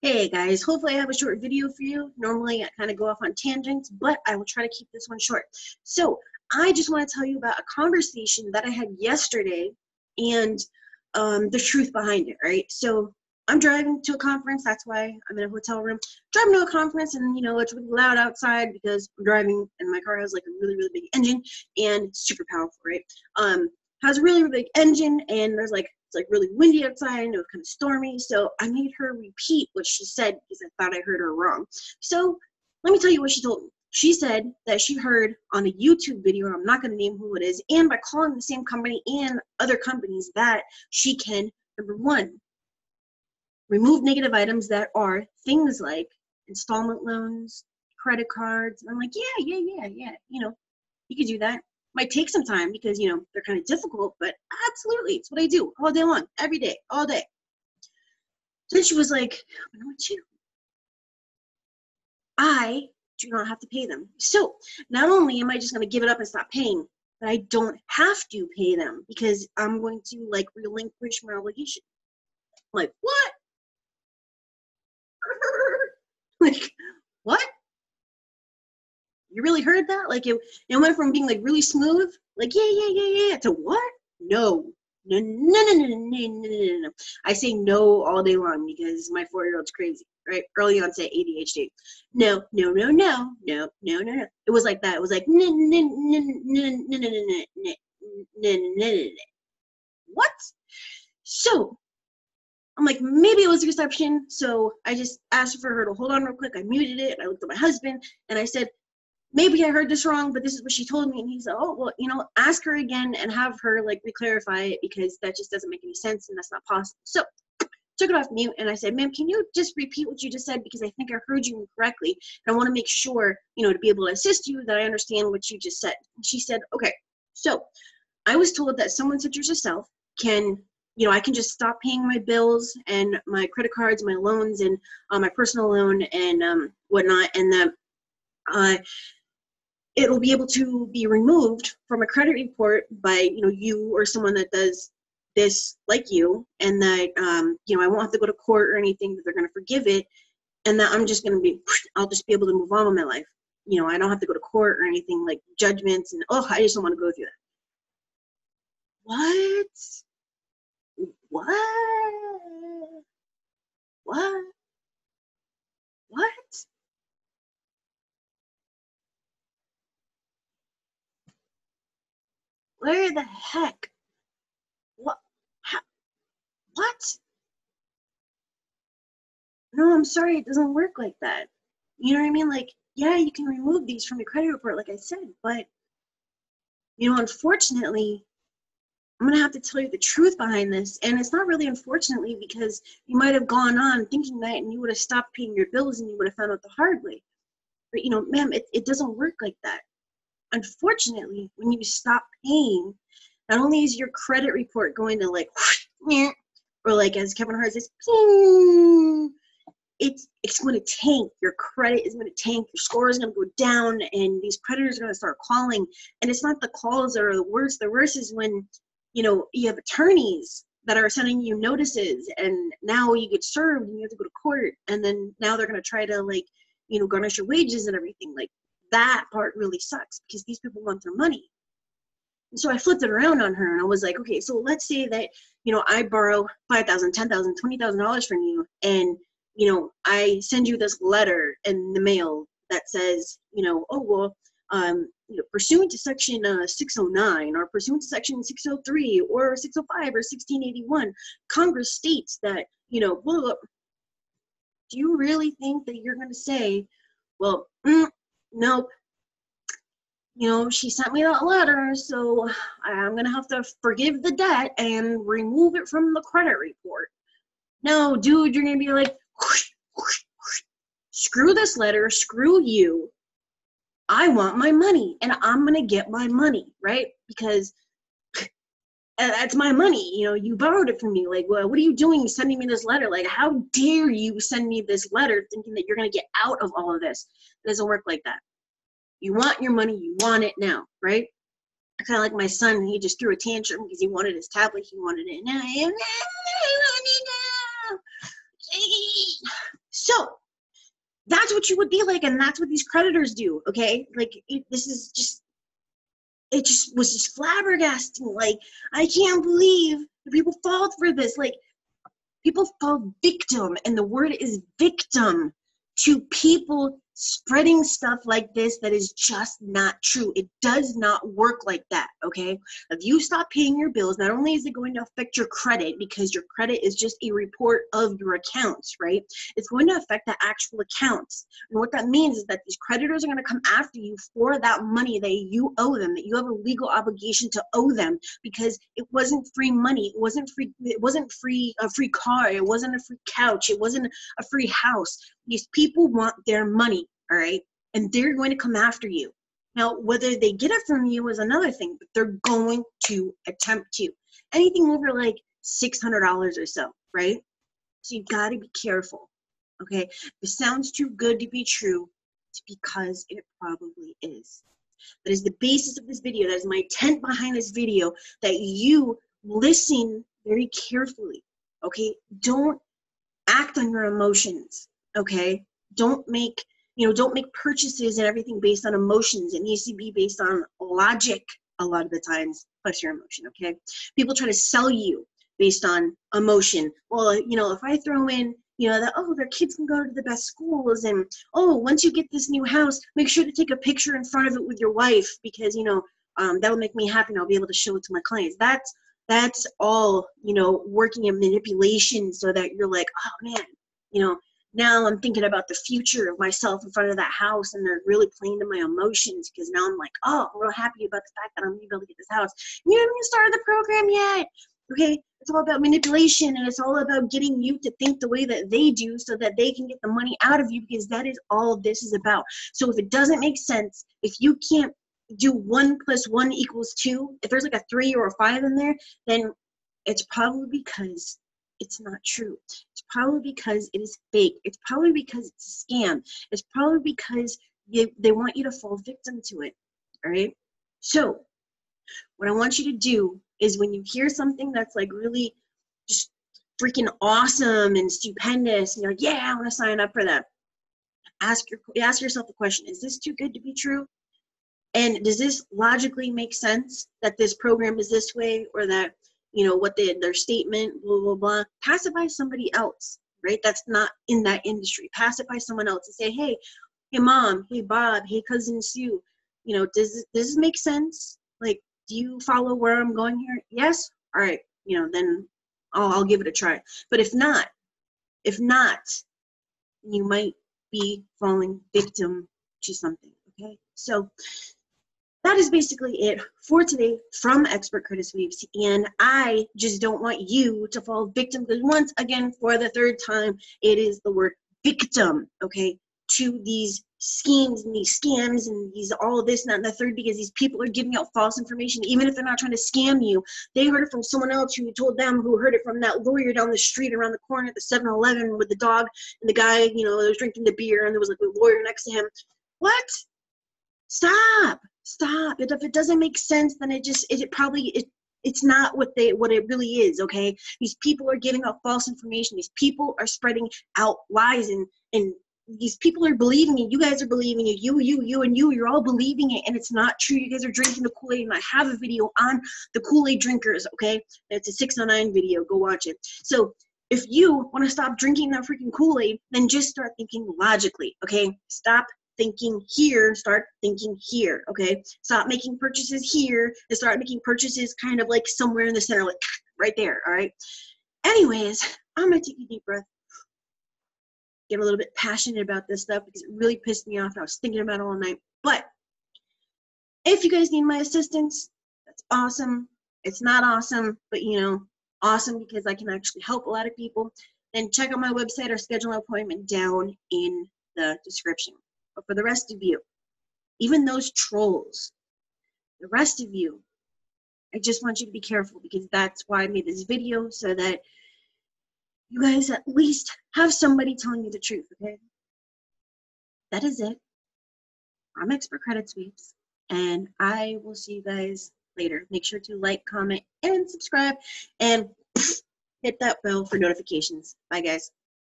Hey guys, hopefully I have a short video for you. Normally I kind of go off on tangents, but I will try to keep this one short. So I just want to tell you about a conversation that I had yesterday and the truth behind it, right? So I'm driving to a conference. That's why I'm in a hotel room. Driving to a conference and, it's really loud outside because I'm driving and my car has like a really, really big engine and it's super powerful, right? Has a really, really big engine and there's like, it's like really windy outside and it was kind of stormy. So I made her repeat what she said because I thought I heard her wrong. So let me tell you what she told me. She said that she heard on a YouTube video, and I'm not going to name who it is, and by calling the same company and other companies that she can, number one, remove negative items that are things like installment loans, credit cards. And I'm like, yeah. You could do that. Might take some time because, they're kind of difficult, but absolutely, it's what I do all day long, every day, all day. Then she was like, number two, I do not have to pay them. So not only am I just going to give it up and stop paying, but I don't have to pay them because I'm going to relinquish my obligation. I'm like, what? Like, what? You really heard that? Like it went from being really smooth, like yeah, to what? No. I say no all day long because my 4-year-old's crazy, right? Early onset ADHD. No. It was like that. It was like what? So I'm like, maybe it was a reception. So I just asked for her to hold on real quick. I muted it. I looked at my husband and I said, maybe I heard this wrong, but this is what she told me. And he said, oh, well, ask her again and have her re-clarify it because that just doesn't make any sense and that's not possible. So took it off mute and I said, ma'am, can you just repeat what you just said? Because I think I heard you incorrectly. And I want to make sure, to be able to assist you that I understand what you just said. And she said, okay, so I was told that someone such as yourself can, I can just stop paying my bills and my credit cards, my loans and my personal loan and whatnot. And that it'll be able to be removed from a credit report by, you or someone that does this like you, and that, I won't have to go to court or anything, that they're going to forgive it, and that I'll just be able to move on with my life. I don't have to go to court or anything like judgments, and I just don't want to go through that. What? Where the heck? What? What? No, I'm sorry, it doesn't work like that. You know what I mean? Yeah, you can remove these from your credit report, like I said, but, unfortunately, I'm going to have to tell you the truth behind this. And it's not really unfortunately because you might have gone on thinking that and you would have stopped paying your bills and you would have found out the hard way. But, ma'am, it doesn't work like that. Unfortunately, when you stop paying, not only is your credit report going to or as Kevin Hart says, it's going to tank. Your credit is going to tank. Your score is going to go down, and these creditors are going to start calling. And it's not the calls that are the worst. The worst is when, you have attorneys that are sending you notices, and now you get served, and you have to go to court, and then now they're going to try to garnish your wages and everything. That part really sucks because these people want their money. And so I flipped it around on her and I was like, okay, so let's say that, I borrow $5,000, $10,000, $20,000 from you, and, I send you this letter in the mail that says, pursuant to section 609 or pursuant to section 603 or 605 or 1681, Congress states that, blah, blah, blah. Do you really think that you're going to say, well, nope, she sent me that letter, so I'm going to have to forgive the debt and remove it from the credit report? No, dude, you're going to be like, screw this letter, screw you. I want my money, and I'm going to get my money, right? Because that's my money. You borrowed it from me. Well, what are you doing sending me this letter? How dare you send me this letter thinking that you're going to get out of all of this? It doesn't work like that. You want your money, you want it now, right? Kind of like my son, he just threw a tantrum because he wanted his tablet, he wanted it now. what you would be like, and that's what these creditors do, okay? Like, this is just, it just was just flabbergasting. Like, I can't believe that people fall for this. Like, people fall victim, and the word is victim, to people spreading stuff like this that is just not true. It does not work like that, okay? If you stop paying your bills, not only is it going to affect your credit, because your credit is just a report of your accounts, right? It's going to affect the actual accounts. And what that means is that these creditors are going to come after you for that money that you owe them, that you have a legal obligation to owe them, because it wasn't free money. It wasn't a free car. It wasn't a free couch. It wasn't a free house. These people want their money, all right? And they're going to come after you. Now, whether they get it from you is another thing, but they're going to attempt to. Anything over like $600 or so, right? So you got to be careful, okay? If it sounds too good to be true, it's because it probably is. That is the basis of this video. That is my intent behind this video, that you listen very carefully, okay? Don't act on your emotions, okay? Don't make purchases and everything based on emotions. It needs to be based on logic a lot of the times, plus your emotion, okay? People try to sell you based on emotion. Well, if I throw in, that, oh, their kids can go to the best schools, and, oh, once you get this new house, make sure to take a picture in front of it with your wife, because, that'll make me happy and I'll be able to show it to my clients. That's all, working in manipulation, so that you're like, oh man, now I'm thinking about the future of myself in front of that house, and they're really playing to my emotions, because now I'm like, oh, I'm real happy about the fact that I'm going to be able to get this house. You haven't even started the program yet. Okay, it's all about manipulation, and it's all about getting you to think the way that they do, so that they can get the money out of you, because that is all this is about. So if it doesn't make sense, if you can't do 1 + 1 = 2, if there's like a 3 or a 5 in there, then it's probably because it's not true. It's probably because it is fake. It's probably because it's a scam. It's probably because they want you to fall victim to it, all right? So what I want you to do is, when you hear something that's like really just freaking awesome and stupendous, and you're like, yeah, I want to sign up for that, ask yourself the question, is this too good to be true? And does this logically make sense, that this program is this way, or that, what their statement, blah, blah, blah? Pass it by somebody else, right? That's not in that industry. Pass it by someone else and say, hey mom, hey Bob, hey cousin Sue, does this make sense? Like, do you follow where I'm going here? Yes? All right, then I'll give it a try. But if not, you might be falling victim to something, okay? So that is basically it for today from Expert Credit Sweeps, and I just don't want you to fall victim, because once again, for the third time, it is the word victim, okay, to these schemes and these scams and these all of this, and that, and the third, because these people are giving out false information. Even if they're not trying to scam you, they heard it from someone else who told them, who heard it from that lawyer down the street around the corner at the 7-Eleven with the dog and the guy, that was drinking the beer, and there was like a lawyer next to him. What? Stop. If it doesn't make sense, then it's not what it really is, okay? These people are giving out false information. These people are spreading out lies, and these people are believing it. You guys are believing it. You're all believing it, and it's not true. You guys are drinking the Kool-Aid, and I have a video on the Kool-Aid drinkers, okay? It's a 609 video. Go watch it. So if you want to stop drinking that freaking Kool-Aid, then just start thinking logically, okay? Stop thinking here, start thinking here, okay? Stop making purchases here and start making purchases kind of like somewhere in the center, like right there, all right? Anyways, I'm gonna take a deep breath, get a little bit passionate about this stuff, because it really pissed me off and I was thinking about it all night. But if you guys need my assistance, that's awesome. It's not awesome, but awesome because I can actually help a lot of people. Then check out my website or schedule an appointment down in the description. But for the rest of you, even those trolls, the rest of you, I just want you to be careful, because that's why I made this video, so that you guys at least have somebody telling you the truth, okay? That is it. I'm Expert Credit Sweeps, and I will see you guys later. Make sure to like, comment, and subscribe, and hit that bell for notifications. Bye, guys.